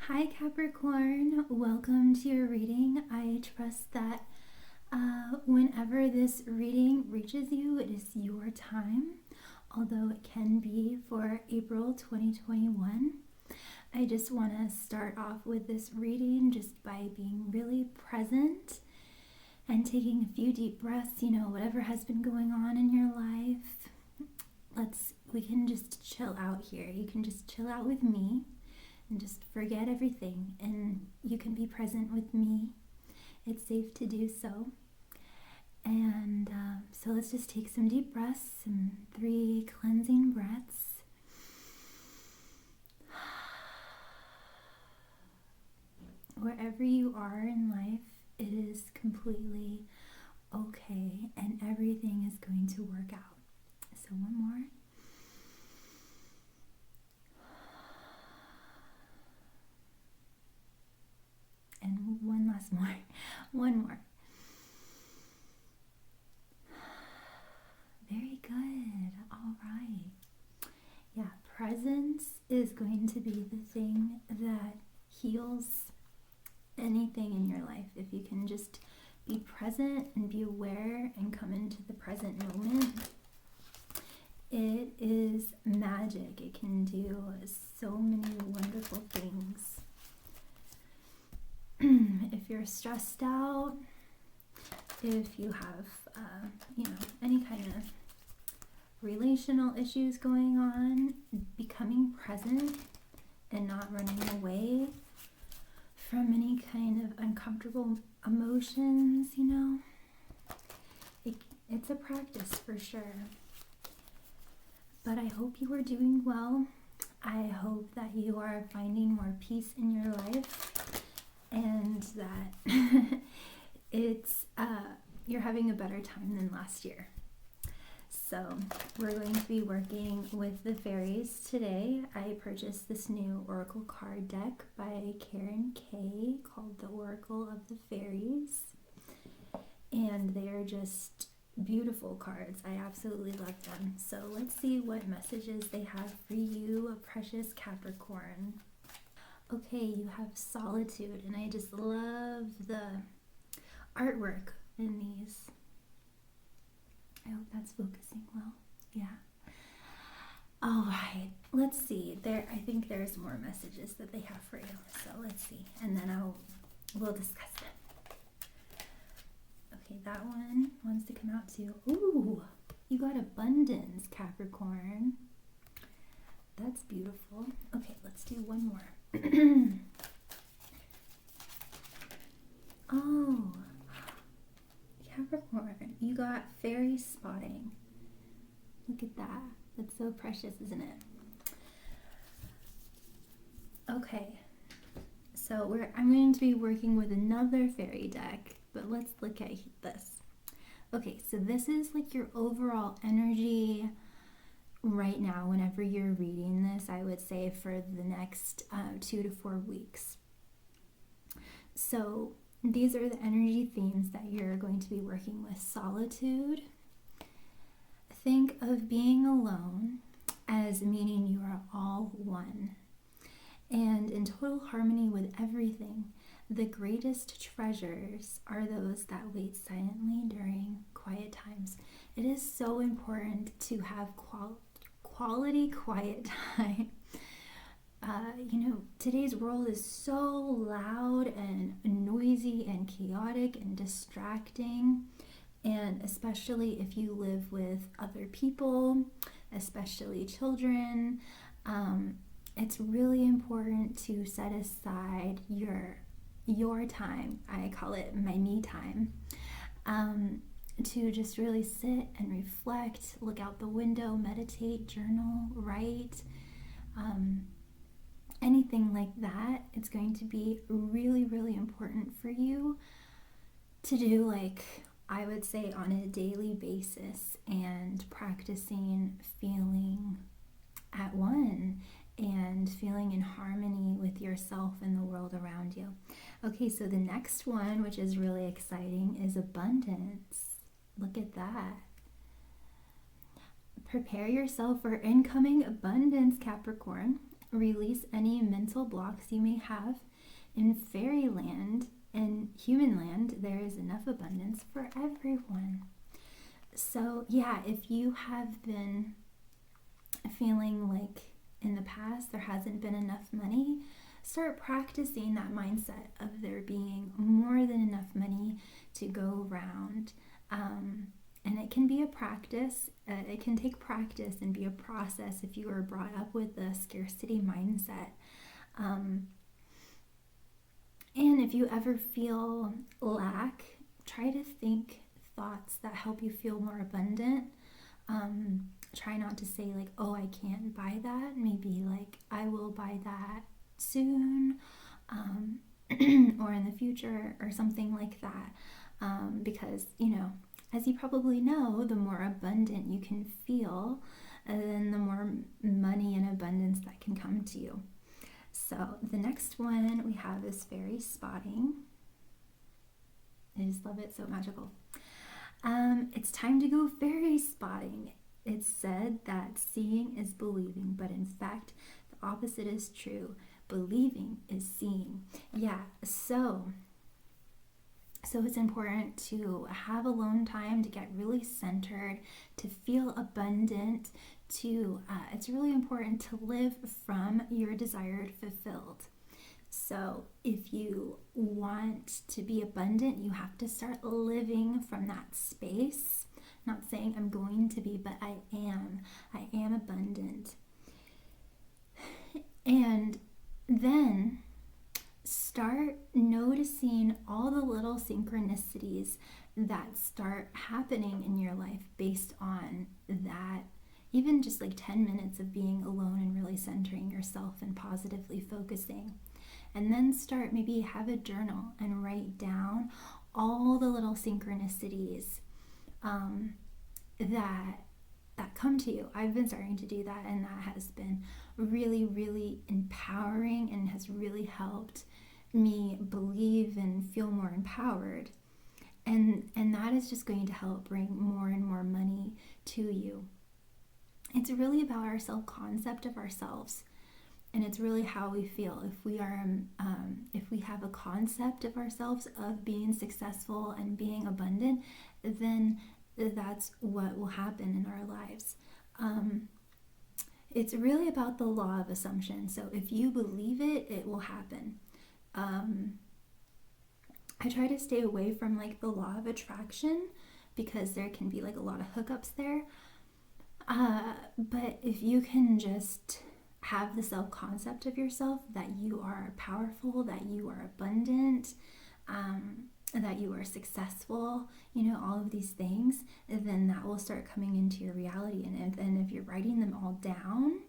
Hi Capricorn, welcome to your reading. I trust that whenever this reading reaches you, it is your time, although it can be for April 2021. I just want to start off with this reading just by being really present and taking a few deep breaths, whatever has been going on in your life. We can just chill out here. You can just chill out with me and just forget everything, and you can be present with me. It's safe to do so. And so let's just take some deep breaths, some 3 cleansing breaths. Wherever you are in life, it is completely okay, and everything is going to work out. So one more. And one last more. One more. Very good. All right. Yeah, presence is going to be the thing that heals anything in your life. If you can just be present and be aware and come into the present moment, it is magic. It can do so many wonderful things. If you're stressed out, if you have, any kind of relational issues going on, becoming present and not running away from any kind of uncomfortable emotions, it's a practice for sure. But I hope you are doing well. I hope that you are finding more peace in your life, and that you're having a better time than last year. So we're going to be working with the Fairies today. I purchased this new Oracle card deck by Karen K called the Oracle of the Fairies, and they are just beautiful cards. I absolutely love them. So let's see what messages they have for you, a precious Capricorn. Okay, you have solitude, and I just love the artwork in these. I hope that's focusing well. Yeah. All right, let's see. I think there's more messages that they have for you. So let's see, and then we'll discuss them. Okay, that one wants to come out too. Ooh, you got abundance, Capricorn. That's beautiful. Okay, let's do one more. Oh, Capricorn, you got fairy spotting. Look at that. That's so precious, isn't it? Okay, so I'm going to be working with another fairy deck, but let's look at this. Okay, so this is like your overall energy right now. Whenever you're reading this, I would say for the next 2 to 4 weeks. So these are the energy themes that you're going to be working with. Solitude. Think of being alone as meaning you are all one and in total harmony with everything. The greatest treasures are those that wait silently during quiet times. It is so important to have quality quiet time. Today's world is so loud and noisy and chaotic and distracting, and especially if you live with other people, especially children, it's really important to set aside your time. I call it my me time, to just really sit and reflect, look out the window, meditate, journal, write, anything like that. It's going to be really, really important for you to do, I would say, on a daily basis, and practicing feeling at one and feeling in harmony with yourself and the world around you. Okay, so the next one, which is really exciting, is abundance. Look at that. Prepare yourself for incoming abundance, Capricorn. release any mental blocks you may have. In fairyland and human land, there is enough abundance for everyone. So yeah, if you have been feeling like in the past there hasn't been enough money, start practicing that mindset of there being more than enough money to go around. And it can be a practice. It can take practice and be a process if you were brought up with a scarcity mindset. And if you ever feel lack, try to think thoughts that help you feel more abundant. Try not to say like, oh, I can't buy that. Maybe like, I will buy that soon, or in the future, or something like that. Because, as you probably know, the more abundant you can feel, then the more money and abundance that can come to you. So the next one we have is fairy spotting. I just love it, so magical. It's time to go fairy spotting. It's said that seeing is believing, but in fact, the opposite is true. Believing is seeing. Yeah, so it's important to have alone time, to get really centered, to feel abundant, it's really important to live from your desired fulfilled. So if you want to be abundant, you have to start living from that space. Not saying I'm going to be, but I am abundant. And then start noticing all the little synchronicities that start happening in your life based on that. Even just like 10 minutes of being alone and really centering yourself and positively focusing. And then maybe have a journal and write down all the little synchronicities that come to you. I've been starting to do that, and that has been really, really empowering and has really helped me believe and feel more empowered. And that is just going to help bring more and more money to you. It's really about our self-concept of ourselves, and it's really how we feel. If we have a concept of ourselves of being successful and being abundant, then that's what will happen in our lives. It's really about the law of assumption. So if you believe it, it will happen. I try to stay away from like the law of attraction because there can be like a lot of hookups there. But if you can just have the self-concept of yourself that you are powerful, that you are abundant, that you are successful, all of these things, then that will start coming into your reality. And then if you're writing them all down,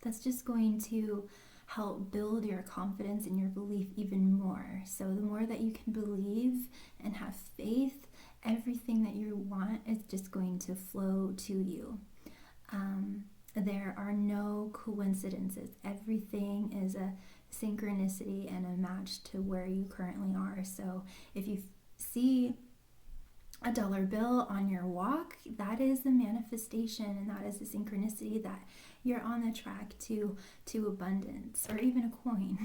that's just going to help build your confidence and your belief even more. So the more that you can believe and have faith, everything that you want is just going to flow to you. There are no coincidences. Everything is a synchronicity and a match to where you currently are. So if you see a dollar bill on your walk, that is the manifestation, and that is the synchronicity that you're on the track to abundance. Or even a coin.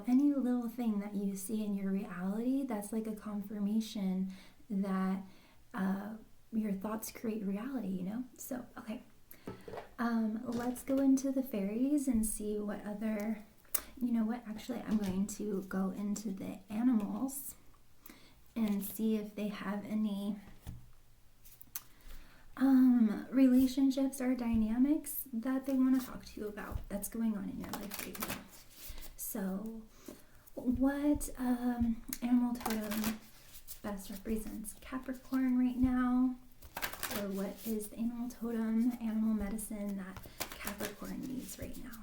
Any little thing that you see in your reality, that's like a confirmation that your thoughts create reality, So, okay. Let's go into the fairies and see what other, actually I'm going to go into the animals and see if they have any relationships or dynamics that they want to talk to you about that's going on in your life right now. So, what animal totem best represents Capricorn right now? Or what is the animal totem, animal medicine that Capricorn needs right now?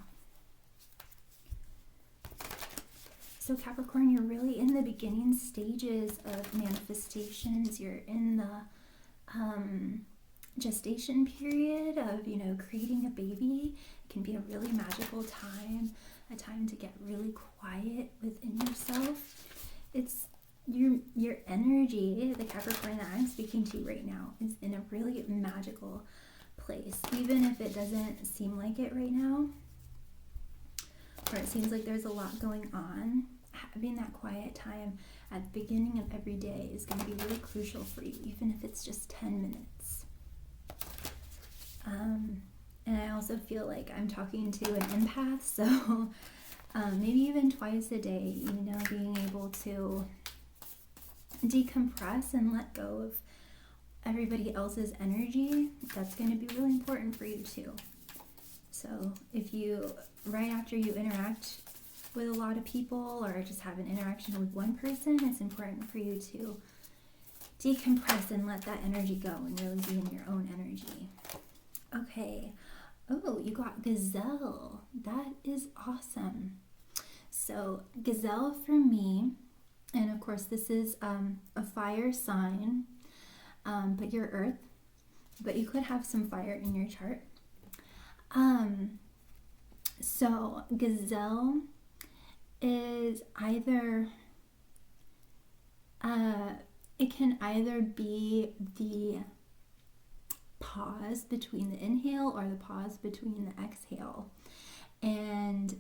So Capricorn, you're really in the beginning stages of manifestations. You're in the gestation period of, creating a baby. It can be a really magical time, a time to get really quiet within yourself. It's your energy, the Capricorn that I'm speaking to right now, is in a really magical place, even if it doesn't seem like it right now, or it seems like there's a lot going on. Having that quiet time at the beginning of every day is going to be really crucial for you, even if it's just 10 minutes. And I also feel like I'm talking to an empath, so maybe even twice a day, you know, being able to decompress and let go of everybody else's energy, that's going to be really important for you too. So if you, right after you interact with a lot of people or just have an interaction with one person, it's important for you to decompress and let that energy go and really be in your own energy. Okay. Oh, you got Gazelle. That is awesome. So Gazelle for me, and of course this is a fire sign, but you're Earth, but you could have some fire in your chart. So Gazelle is either, it can either be the pause between the inhale or the pause between the exhale. And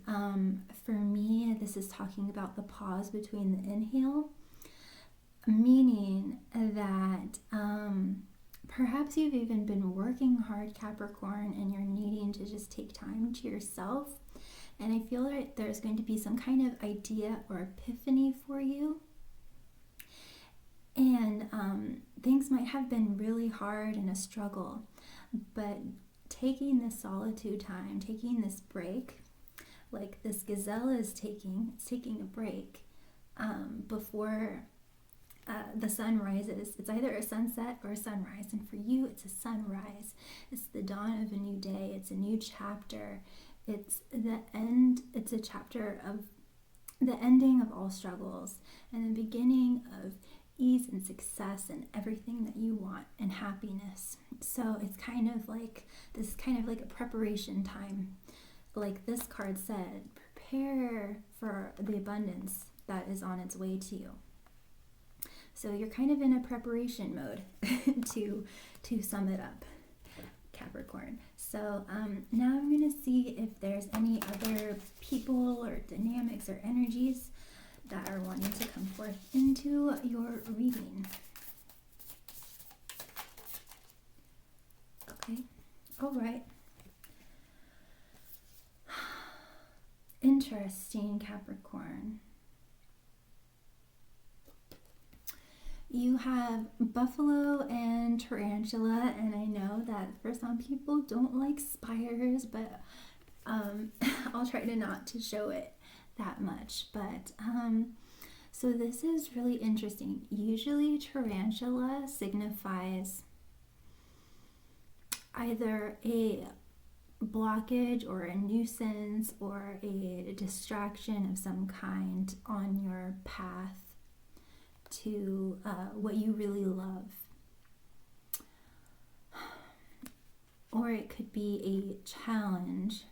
for me, this is talking about the pause between the inhale, meaning that perhaps you've even been working hard, Capricorn, and you're needing to just take time to yourself. And I feel like there's going to be some kind of idea or epiphany for you. And things might have been really hard and a struggle, but taking this solitude time, taking this break, like this Gazelle is taking a break before the sun rises. It's either a sunset or a sunrise, and for you it's a sunrise. It's the dawn of a new day. It's a new chapter. It's the end. It's a chapter of the ending of all struggles and the beginning of ease and success and everything that you want and happiness. So it's kind of like, this is kind of like a preparation time. Like this card said, prepare for the abundance that is on its way to you. So you're kind of in a preparation mode to sum it up, Capricorn. So now I'm going to see if there's any other people or dynamics or energies that are wanting to come forth into your reading. Okay, all right. Interesting, Capricorn. You have buffalo and tarantula, and I know that for some people don't like spiders, but I'll try to not to show it that much. But so this is really interesting. Usually tarantula signifies either a blockage or a nuisance or a distraction of some kind on your path to what you really love. Or it could be a challenge.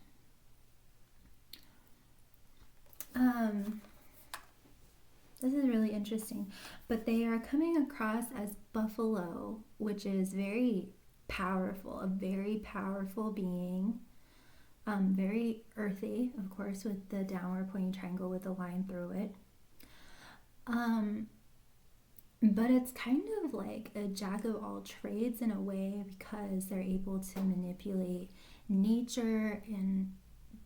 This is really interesting, but they are coming across as buffalo, which is very powerful, a very powerful being, very earthy, of course, with the downward pointing triangle with a line through it. But it's kind of like a jack of all trades in a way, because they're able to manipulate nature and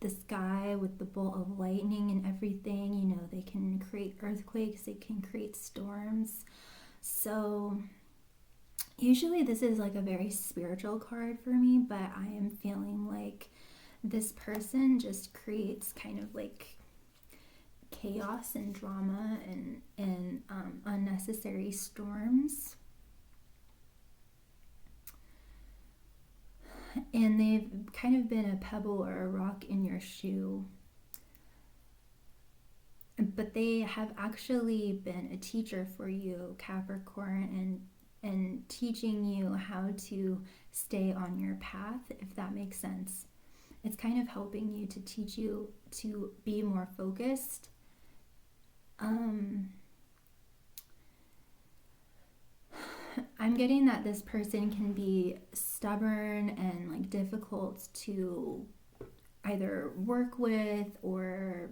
the sky with the bolt of lightning and everything. You know, they can create earthquakes, they can create storms. So usually this is like a very spiritual card for me, but I am feeling like this person just creates kind of like chaos and drama and unnecessary storms. And they've kind of been a pebble or a rock in your shoe. But they have actually been a teacher for you, Capricorn, and teaching you how to stay on your path, if that makes sense. It's kind of helping you to teach you to be more focused. I'm getting that this person can be stubborn and like difficult to either work with or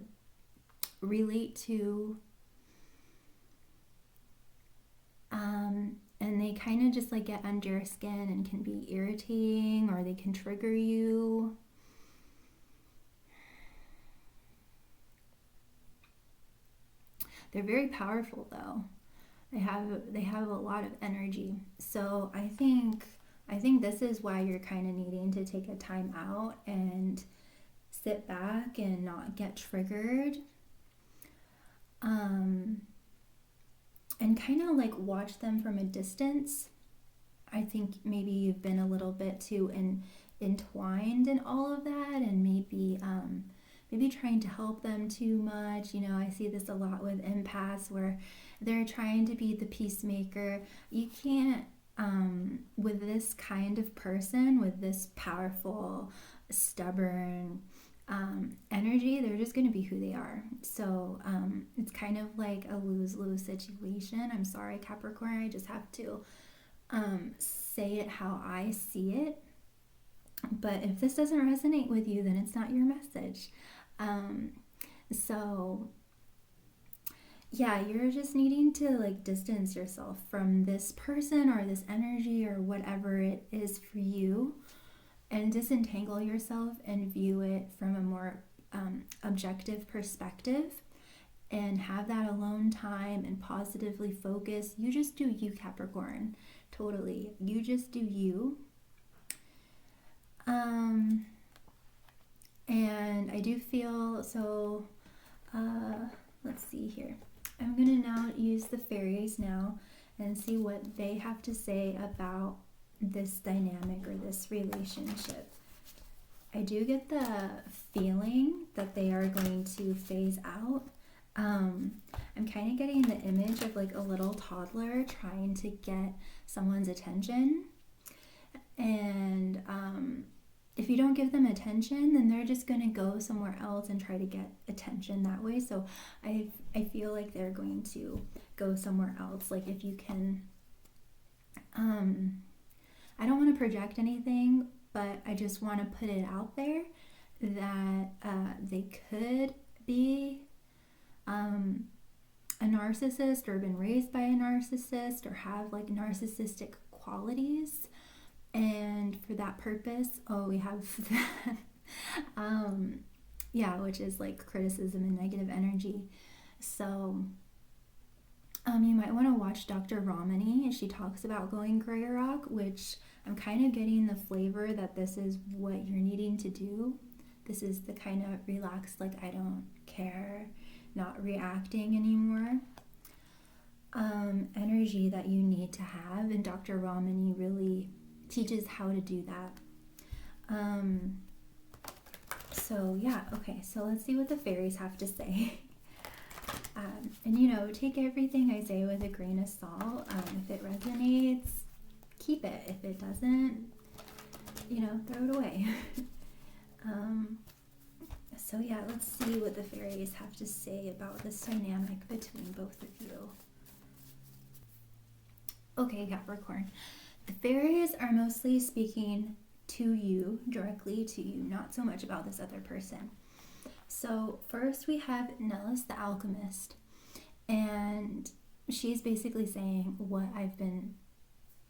relate to. And they kind of just like get under your skin and can be irritating, or they can trigger you. They're very powerful though. They have a lot of energy. So I think this is why you're kind of needing to take a time out and sit back and not get triggered. And kind of like watch them from a distance. I think maybe you've been a little bit too entwined in all of that, and maybe trying to help them too much. You know, I see this a lot with empaths where they're trying to be the peacemaker. You can't, with this kind of person, with this powerful, stubborn energy, they're just going to be who they are. So it's kind of like a lose-lose situation. I'm sorry, Capricorn, I just have to say it how I see it. But if this doesn't resonate with you, then it's not your message. So yeah, you're just needing to like distance yourself from this person or this energy or whatever it is for you, and disentangle yourself and view it from a more objective perspective, and have that alone time and positively focus. You just do you, Capricorn. Totally. You just do you. And I do feel so, let's see here. I'm going to now use the fairies now and see what they have to say about this dynamic or this relationship. I do get the feeling that they are going to phase out. I'm kind of getting the image of like a little toddler trying to get someone's attention. And if you don't give them attention, then they're just going to go somewhere else and try to get attention that way. So I feel like they're going to go somewhere else. Like if you can, I don't want to project anything, but I just want to put it out there that they could be a narcissist, or been raised by a narcissist, or have like narcissistic qualities. And for that purpose, we have that, which is like criticism and negative energy. So you might want to watch Dr. Ramani. She talks about going gray rock, which I'm kind of getting the flavor that this is what you're needing to do. This is the kind of relaxed, like I don't care, not reacting anymore energy that you need to have. And Dr. Ramani really teaches how to do that. So yeah, okay, so let's see what the fairies have to say. And you know, take everything I say with a grain of salt. If it resonates, keep it. If it doesn't, you know, throw it away. So yeah, let's see what the fairies have to say about this dynamic between both of you. Okay, Capricorn. The fairies are mostly speaking to you, directly to you, not so much about this other person. So first we have Nellis the Alchemist, and she's basically saying what I've been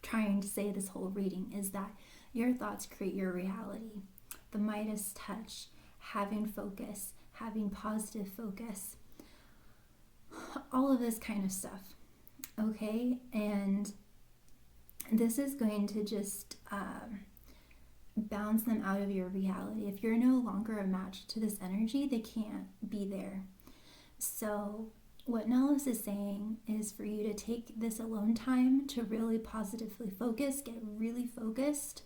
trying to say this whole reading, is that your thoughts create your reality. The Midas touch, having focus, having positive focus, all of this kind of stuff. Okay, and this is going to just bounce them out of your reality. If you're no longer a match to this energy, they can't be there. So what Nellis is saying is for you to take this alone time to really positively focus, get really focused,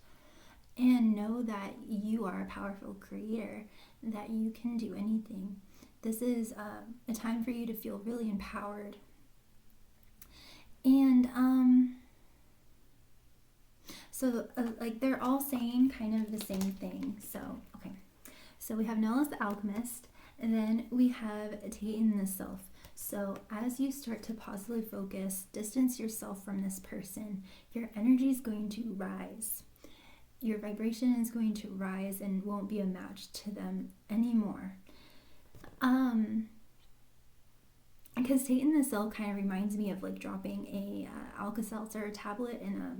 and know that you are a powerful creator, that you can do anything. This is a time for you to feel really empowered. And so like they're all saying kind of the same thing. So okay, so we have Nellis the Alchemist, and then we have Tatan the Sylph. So as you start to positively focus, distance yourself from this person, your energy is going to rise. Your vibration is going to rise and won't be a match to them anymore. Because Satan the Cell kind of reminds me of like dropping a Alka-Seltzer tablet in a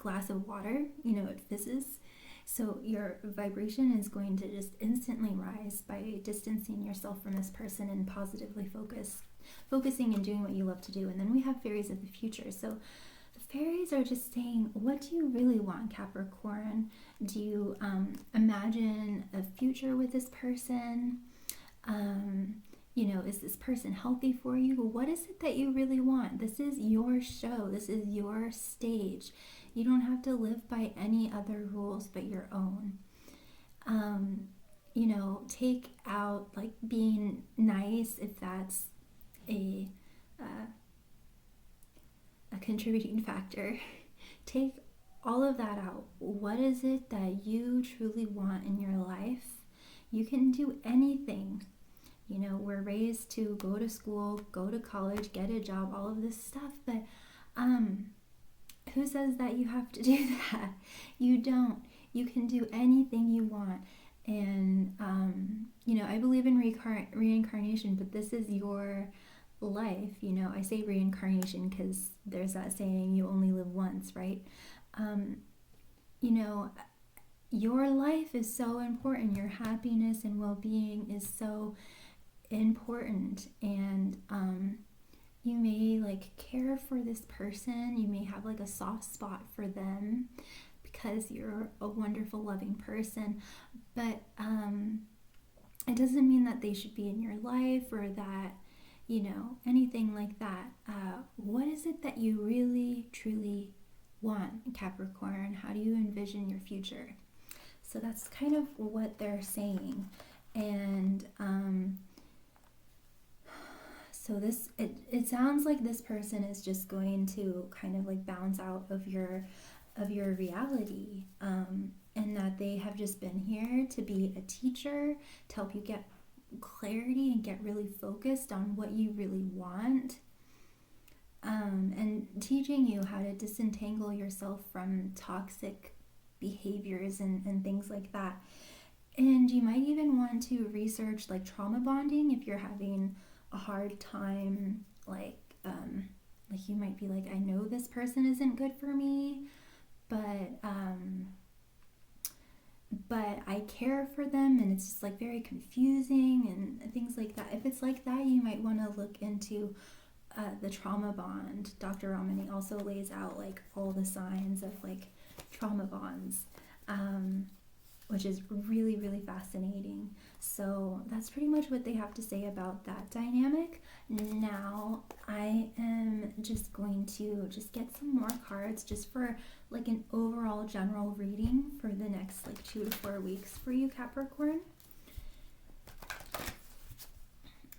glass of water. You know, it fizzes. So your vibration is going to just instantly rise by distancing yourself from this person and positively focusing and doing what you love to do. And then we have fairies of the future. So the fairies are just saying, what do you really want, Capricorn? Do you imagine a future with this person? You know, is this person healthy for you? What is it that you really want? This is your show. This is your stage. You don't have to live by any other rules but your own. You know, take out like being nice if that's a contributing factor. Take all of that out. What is it that you truly want in your life? You can do anything. You know, we're raised to go to school, go to college, get a job, all of this stuff, but who says that you have to do that? You don't. You can do anything you want. And you know, I believe in reincarnation, but this is your life. You know, I say reincarnation because there's that saying, you only live once, right? You know, your life is so important. Your happiness and well-being is so important. And you may like care for this person. You may have like a soft spot for them because you're a wonderful, loving person. But it doesn't mean that they should be in your life or that, you know, anything like that. What is it that you really, truly want, Capricorn? How do you envision your future? So that's kind of what they're saying. And so this, it sounds like this person is just going to kind of like bounce out of your reality, and that they have just been here to be a teacher, to help you get clarity and get really focused on what you really want, and teaching you how to disentangle yourself from toxic behaviors and things like that. And you might even want to research like trauma bonding if you're having a hard time, like you might be like, I know this person isn't good for me, but I care for them, and it's just like very confusing and things like that. If it's like that, you might want to look into the trauma bond. Dr. Ramani also lays out like all the signs of like trauma bonds, which is really, really fascinating. So that's pretty much what they have to say about that dynamic. Now I am just going to just get some more cards just for like an overall general reading for the next like 2 to 4 weeks for you, Capricorn.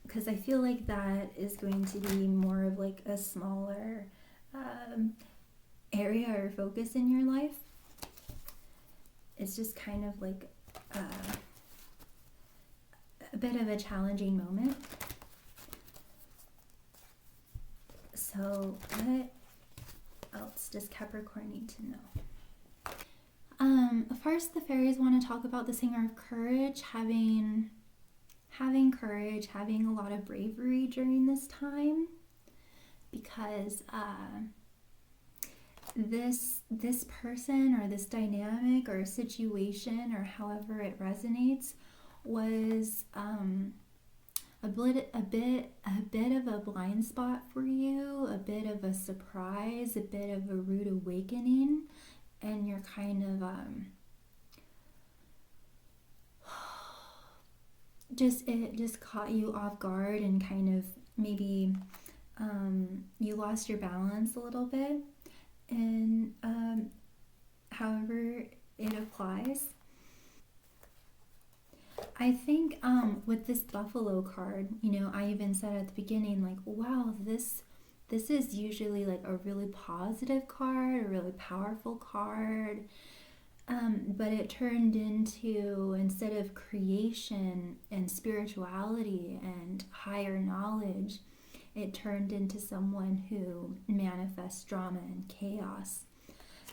Because I feel like that is going to be more of like a smaller area or focus in your life. It's just kind of like a bit of a challenging moment. So what else does Capricorn need to know? First, the fairies want to talk about the Singer of Courage, having courage, having a lot of bravery during this time, because this person or this dynamic or situation or however it resonates was a bit of a blind spot for you, a bit of a surprise, a bit of a rude awakening, and you're kind of it just caught you off guard, and kind of maybe you lost your balance a little bit, and however it applies. I think with this Buffalo card, you know, I even said at the beginning, like, wow, this is usually like a really positive card, a really powerful card, but it turned into, instead of creation and spirituality and higher knowledge, it turned into someone who manifests drama and chaos.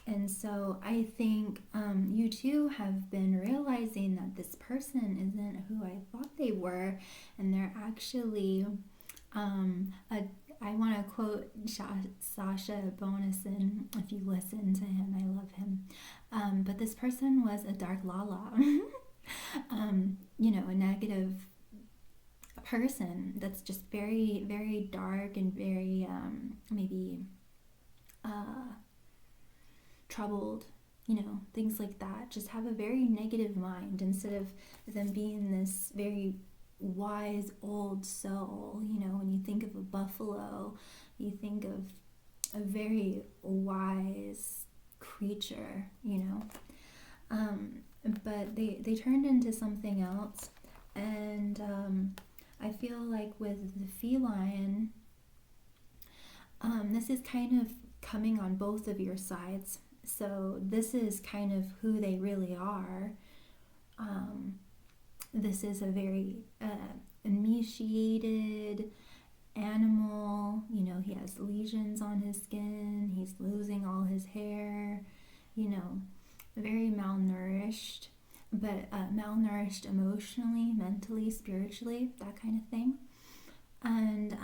And so I think you too have been realizing that this person isn't who I thought they were, and they're actually I want to quote Sasha Bonison. If you listen to him, I love him. But this person was a dark Lala, a negative person that's just very, very dark and very maybe troubled, things like that. Just have a very negative mind instead of them being this very wise old soul. When you think of a buffalo, you think of a very wise creature, but they turned into something else. And I feel like with the feline, this is kind of coming on both of your sides. So this is kind of who they really are. This is a very emaciated animal. He has lesions on his skin. He's losing all his hair. Very malnourished, but malnourished emotionally, mentally, spiritually, that kind of thing. And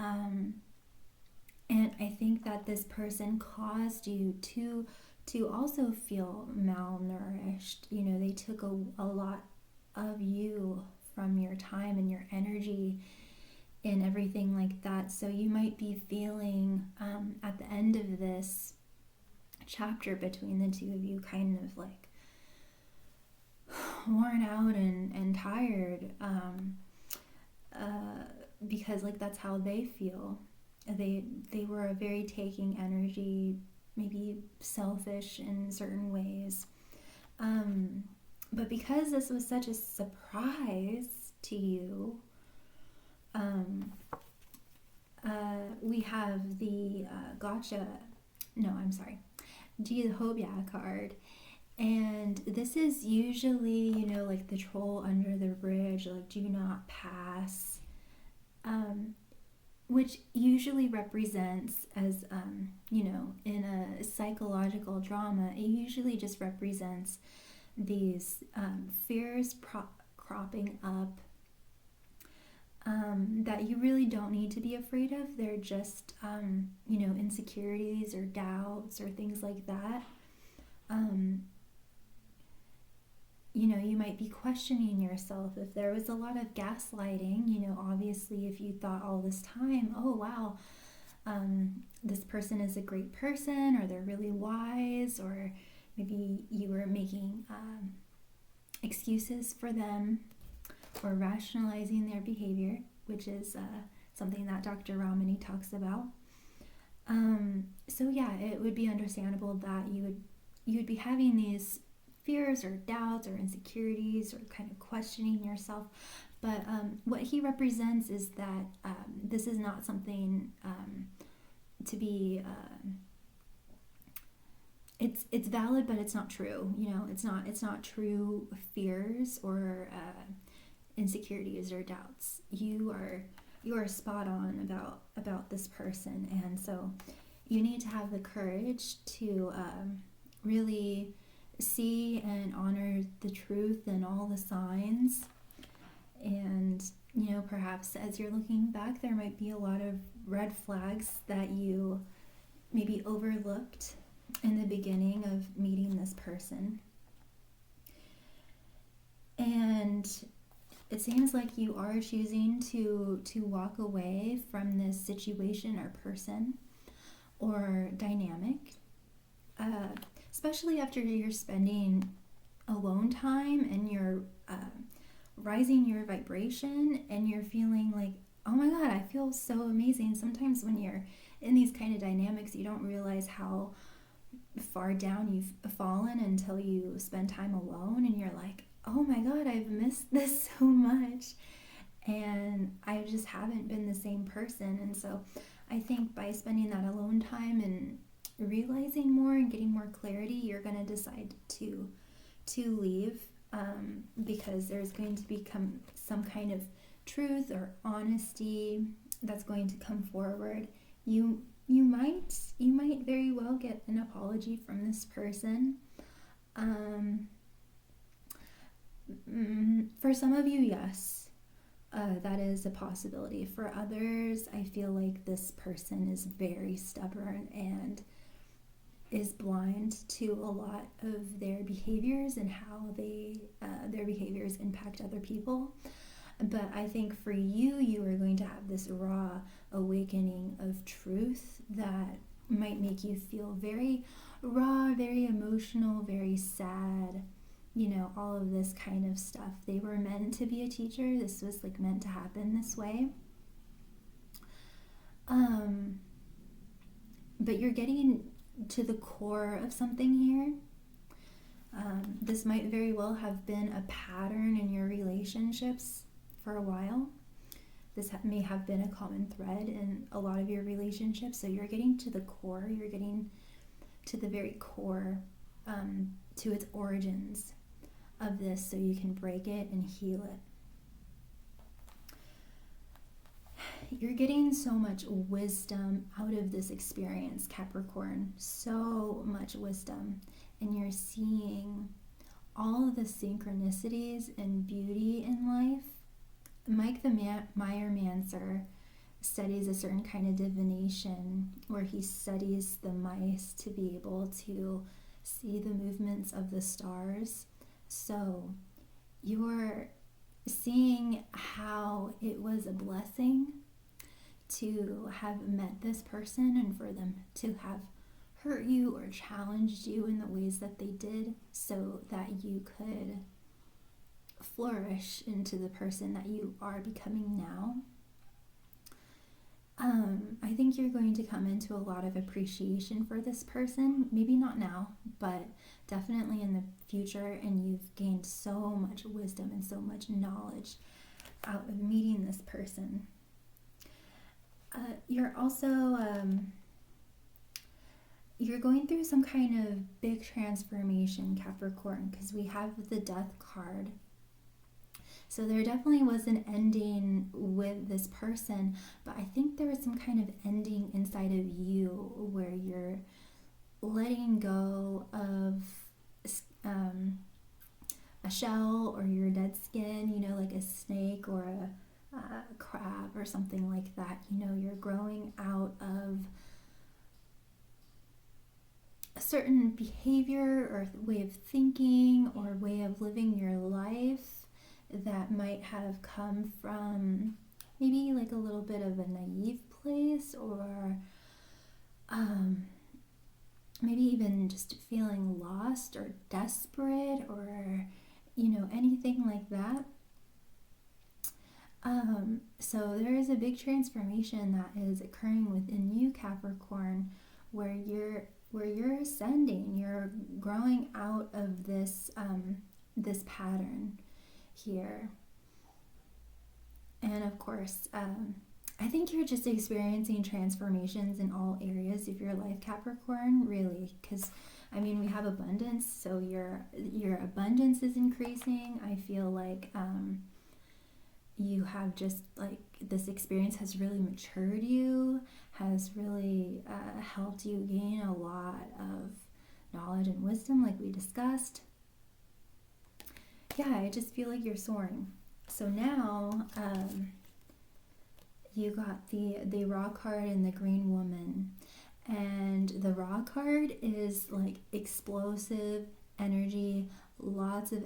I think that this person caused you to also feel malnourished. They took a lot of you from your time and your energy and everything like that. So you might be feeling at the end of this chapter between the two of you kind of like worn out and tired, because like that's how they feel. They were a very taking energy, maybe selfish in certain ways. But because this was such a surprise to you, we have the Jehovah card. And this is usually, like the troll under the bridge, like do not pass, which usually represents as, in a psychological drama, it usually just represents these fears cropping up that you really don't need to be afraid of. They're just, insecurities or doubts or things like that. You might be questioning yourself if there was a lot of gaslighting. Obviously if you thought all this time, oh wow, this person is a great person, or they're really wise, or maybe you were making excuses for them or rationalizing their behavior, which is something that Dr. Ramani talks about. So yeah, it would be understandable that you would be having these fears or doubts or insecurities or kind of questioning yourself. But what he represents is that this is not something to be it's valid, but it's not true. It's not true fears or insecurities or doubts. You are spot on about this person, and so you need to have the courage to really see and honor the truth and all the signs. And perhaps as you're looking back, there might be a lot of red flags that you maybe overlooked in the beginning of meeting this person. And it seems like you are choosing to walk away from this situation or person or dynamic, especially after you're spending alone time and you're rising your vibration and you're feeling like, oh my God, I feel so amazing. Sometimes when you're in these kind of dynamics, you don't realize how far down you've fallen until you spend time alone and you're like, oh my God, I've missed this so much, and I just haven't been the same person. And so I think by spending that alone time and realizing more and getting more clarity, you're going to decide to leave, because there's going to become some kind of truth or honesty that's going to come forward. You might very well get an apology from this person. For some of you, yes, that is a possibility. For others, I feel like this person is very stubborn and is blind to a lot of their behaviors and how their behaviors impact other people. But I think for you, you are going to have this raw awakening of truth that might make you feel very raw, very emotional, very sad, all of this kind of stuff. They were meant to be a teacher. This was like meant to happen this way. But you're getting to the core of something here. This might very well have been a pattern in your relationships for a while. This may have been a common thread in a lot of your relationships. So you're getting to the core. You're getting to the very core, to its origins of this, so you can break it and heal it. You're getting so much wisdom out of this experience, Capricorn. So much wisdom. And you're seeing all of the synchronicities and beauty in life. Mike the Meyer-Mancer studies a certain kind of divination where he studies the mice to be able to see the movements of the stars. So you're seeing how it was a blessing to have met this person and for them to have hurt you or challenged you in the ways that they did, so that you could flourish into the person that you are becoming now. I think you're going to come into a lot of appreciation for this person. Maybe not now, but definitely in the future. And you've gained so much wisdom and so much knowledge out of meeting this person. You're also you're going through some kind of big transformation, Capricorn, because we have the Death card. So there definitely was an ending with this person, but I think there was some kind of ending inside of you where you're letting go of a shell or your dead skin, like a snake or a crab or something like that. You're growing out of a certain behavior or way of thinking or way of living your life that might have come from maybe like a little bit of a naive place, or maybe even just feeling lost or desperate, or anything like that. So there is a big transformation that is occurring within you, Capricorn, where you're ascending, you're growing out of this this pattern here. And of course, I think you're just experiencing transformations in all areas of your life, Capricorn, really, because we have abundance, so your abundance is increasing. I feel like you have just like this experience has really matured you, has really helped you gain a lot of knowledge and wisdom, like we discussed. Yeah, I just feel like you're soaring. So now you got the Raw card and the Green Woman. And the Raw card is like explosive energy, lots of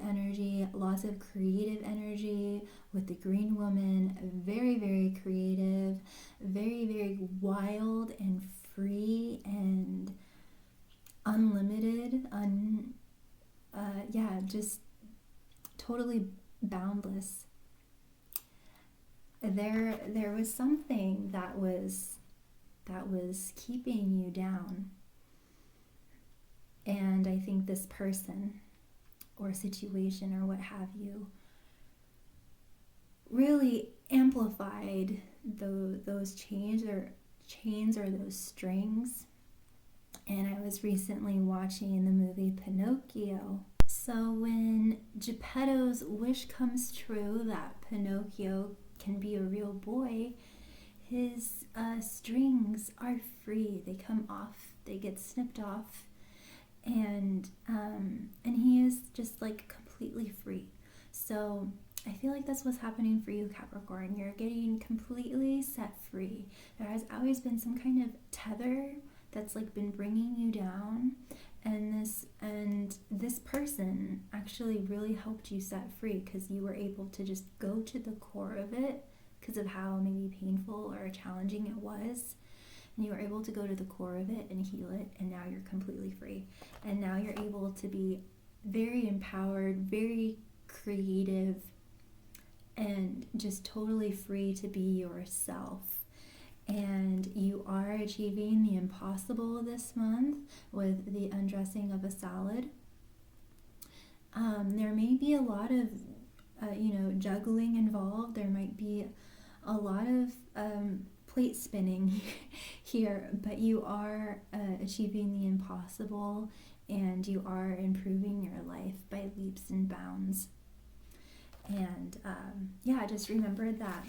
creative energy. With the Green Woman, very, very creative, very, very wild and free and unlimited, just totally boundless. There was something that was keeping you down, and I think this person or situation or what have you really amplified those chains or those strings. And I was recently watching the movie Pinocchio. So when Geppetto's wish comes true that Pinocchio can be a real boy, his strings are free. They come off, they get snipped off, and he is just like completely free. So I feel like that's what's happening for you, Capricorn. You're getting completely set free. There has always been some kind of tether that's like been bringing you down, and this person actually really helped you set free, because you were able to just go to the core of it because of how maybe painful or challenging it was, and you were able to go to the core of it and heal it, and now you're completely free. And now you're able to be very empowered, very creative, and just totally free to be yourself. And you are achieving the impossible this month with the undressing of a salad. There may be a lot of juggling involved. There might be a lot of plate spinning here, but you are achieving the impossible, and you are improving your life by leaps and bounds. And just remember that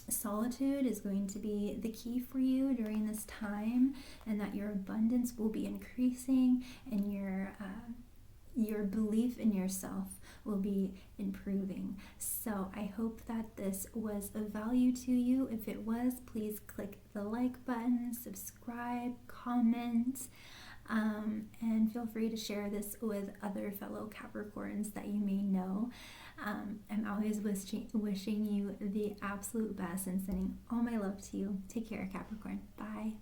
solitude is going to be the key for you during this time, and that your abundance will be increasing, and your belief in yourself will be improving. So I hope that this was of value to you. If it was, please click the like button, subscribe, comment, and feel free to share this with other fellow Capricorns that you may know. I'm always wishing you the absolute best and sending all my love to you. Take care, Capricorn. Bye.